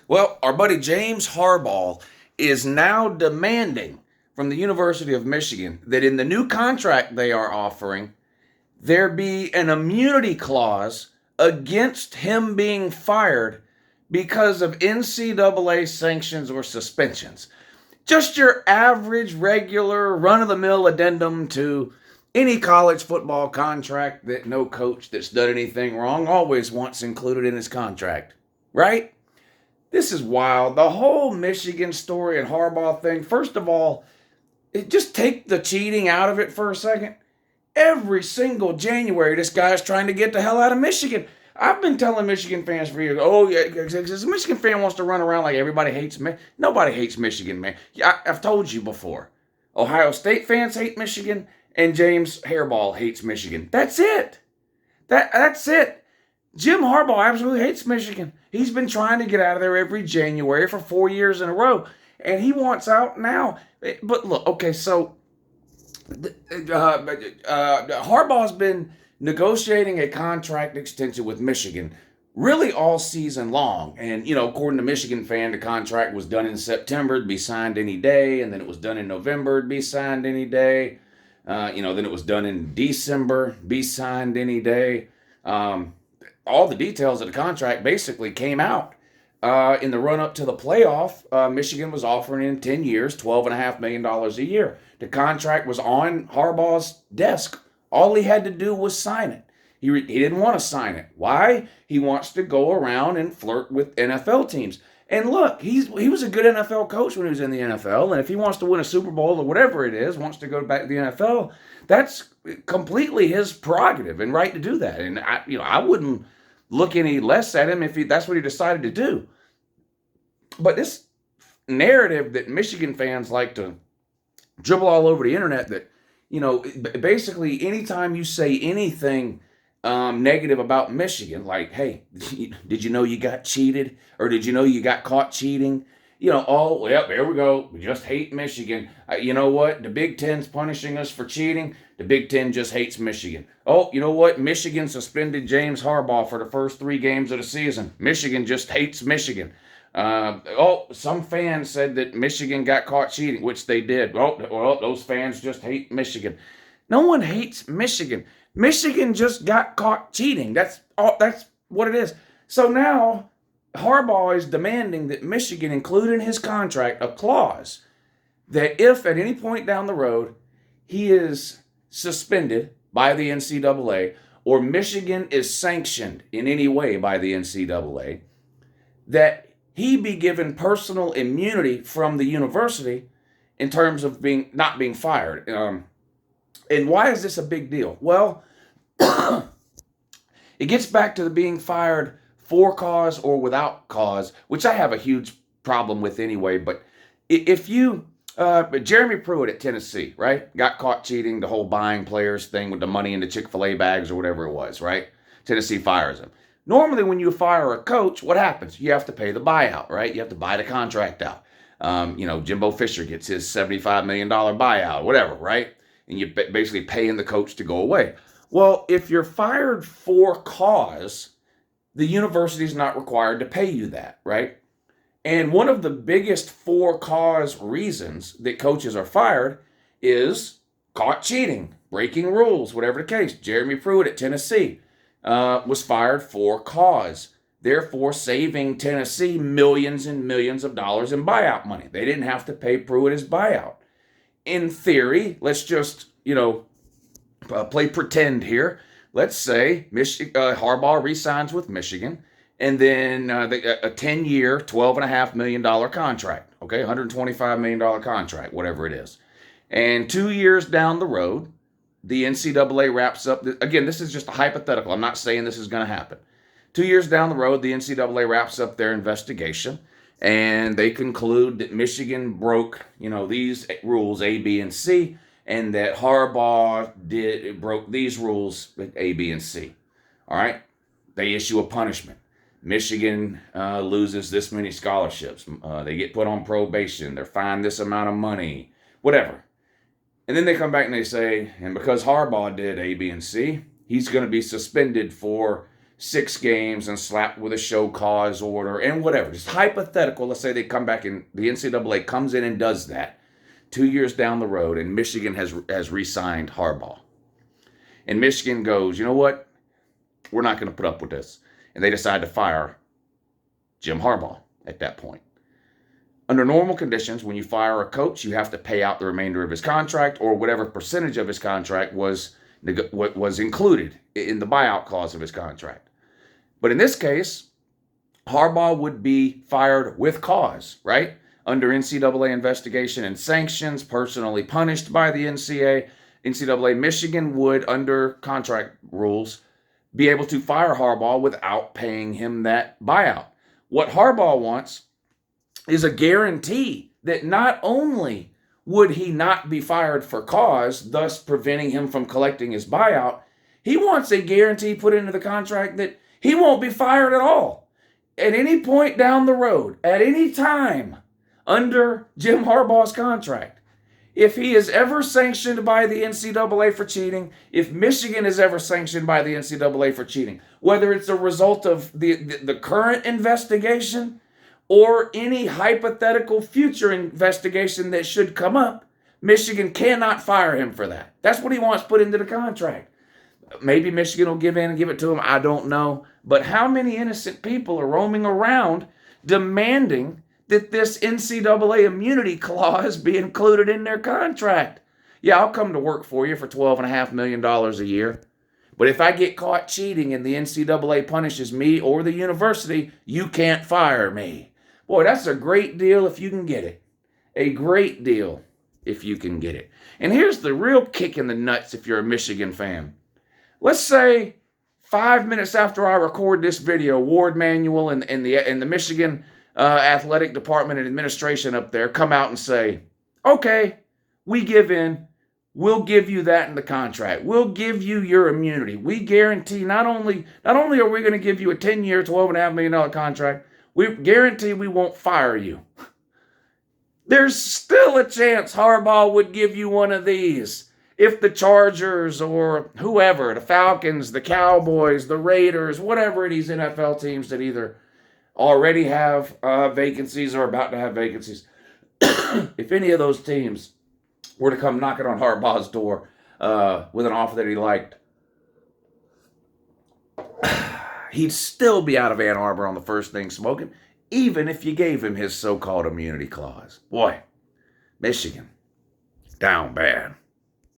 Well, our buddy James Harbaugh is now demanding from the University of Michigan that in the new contract they are offering, there be an immunity clause against him being fired because of NCAA sanctions or suspensions. Just your average, regular, run of the mill addendum to any college football contract that no coach that's done anything wrong always wants included in his contract, right? This is wild. The whole Michigan story and Harbaugh thing, first of all, just take the cheating out of it for a second. Every single January, this guy's trying to get the hell out of Michigan. I've been telling Michigan fans for years, oh, yeah, because a Michigan fan wants to run around like everybody hates me. Nobody hates Michigan, man. I've told you before. Ohio State fans hate Michigan, and James Harbaugh hates Michigan. That's it. That's it. Jim Harbaugh absolutely hates Michigan. He's been trying to get out of there every January for 4 years in a row, and he wants out now. But look, okay, so Harbaugh's been negotiating a contract extension with Michigan really all season long. And, according to Michigan fan, the contract was done in September, it'd be signed any day. And then it was done in November, it'd be signed any day. Then it was done in December, be signed any day. All the details of the contract basically came out in the run-up to the playoff. Michigan was offering in 10 years, $12.5 million a year. The contract was on Harbaugh's desk. All he had to do was sign it. He didn't want to sign it. Why? He wants to go around and flirt with NFL teams. And look, he was a good NFL coach when he was in the NFL, and if he wants to win a Super Bowl or whatever it is, wants to go back to the NFL, that's completely his prerogative and right to do that. And I wouldn't look any less at him if that's what he decided to do. But this narrative that Michigan fans like to dribble all over the internet that, basically anytime you say anything negative about Michigan, like, hey, did you know you got cheated? Or did you know you got caught cheating? Oh, well, there we go. We just hate Michigan. You know what? The Big Ten's punishing us for cheating. The Big Ten just hates Michigan. Oh, you know what? Michigan suspended James Harbaugh for the first 3 games of the season. Michigan just hates Michigan. Some fans said that Michigan got caught cheating, which they did. Well, those fans just hate Michigan. No one hates Michigan. Michigan just got caught cheating. That's what it is. So now Harbaugh is demanding that Michigan include in his contract a clause that if at any point down the road he is suspended by the NCAA or Michigan is sanctioned in any way by the NCAA, that he be given personal immunity from the university in terms of not being fired. And why is this a big deal? Well, it gets back to the being fired for cause or without cause, which I have a huge problem with anyway. But if you, Jeremy Pruitt at Tennessee, right, got caught cheating, the whole buying players thing with the money in the Chick-fil-A bags or whatever it was, right? Tennessee fires him. Normally, when you fire a coach, what happens? You have to pay the buyout, right? You have to buy the contract out. Jimbo Fisher gets his $75 million buyout, whatever, right? And you're basically paying the coach to go away. Well, if you're fired for cause, the university's not required to pay you that, right? And one of the biggest for cause reasons that coaches are fired is caught cheating, breaking rules, whatever the case. Jeremy Pruitt at Tennessee was fired for cause, therefore saving Tennessee millions and millions of dollars in buyout money. They didn't have to pay Pruitt his buyout. In theory, let's just, play pretend here. Let's say Harbaugh re-signs with Michigan, and then a 10-year, $12.5 million contract, okay, $125 million contract, whatever it is. And 2 years down the road, the NCAA wraps up. Again, this is just a hypothetical. I'm not saying this is going to happen. 2 years down the road, the NCAA wraps up their investigation, and they conclude that Michigan broke, these rules A, B, and C, and that Harbaugh broke these rules A, B, and C. All right? They issue a punishment. Michigan loses this many scholarships. They get put on probation. They're fined this amount of money. Whatever. And then they come back and they say, and because Harbaugh did A, B, and C, he's going to be suspended for 6 games and slapped with a show cause order and whatever. Just hypothetical. Let's say they come back and the NCAA comes in and does that 2 years down the road, and Michigan has re-signed Harbaugh. And Michigan goes, you know what? We're not going to put up with this. And they decide to fire Jim Harbaugh at that point. Under normal conditions, when you fire a coach, you have to pay out the remainder of his contract or whatever percentage of his contract was included in the buyout clause of his contract. But in this case, Harbaugh would be fired with cause, right? Under NCAA investigation and sanctions, personally punished by the NCAA. Michigan would, under contract rules, be able to fire Harbaugh without paying him that buyout. What Harbaugh wants is a guarantee that not only would he not be fired for cause, thus preventing him from collecting his buyout, he wants a guarantee put into the contract that he won't be fired at all. At any point down the road, at any time, under Jim Harbaugh's contract, if he is ever sanctioned by the NCAA for cheating, if Michigan is ever sanctioned by the NCAA for cheating, whether it's a result of the current investigation or any hypothetical future investigation that should come up, Michigan cannot fire him for that. That's what he wants put into the contract. Maybe Michigan will give in and give it to him. I don't know. But how many innocent people are roaming around demanding that this NCAA immunity clause be included in their contract? Yeah, I'll come to work for you for $12.5 million a year. But if I get caught cheating and the NCAA punishes me or the university, you can't fire me. Boy, that's a great deal if you can get it. A great deal if you can get it. And here's the real kick in the nuts if you're a Michigan fan. Let's say 5 minutes after I record this video, Ward Manuel and the Michigan athletic department and administration up there come out and say, okay, we give in. We'll give you that in the contract. We'll give you your immunity. We guarantee not only are we going to give you a 10-year, $12.5 million contract, we guarantee we won't fire you. There's still a chance Harbaugh would give you one of these if the Chargers or whoever, the Falcons, the Cowboys, the Raiders, whatever of these NFL teams that either already have vacancies or about to have vacancies, if any of those teams were to come knocking on Harbaugh's door with an offer that he liked, he'd still be out of Ann Arbor on the first thing smoking, even if you gave him his so-called immunity clause. Boy, Michigan, down bad.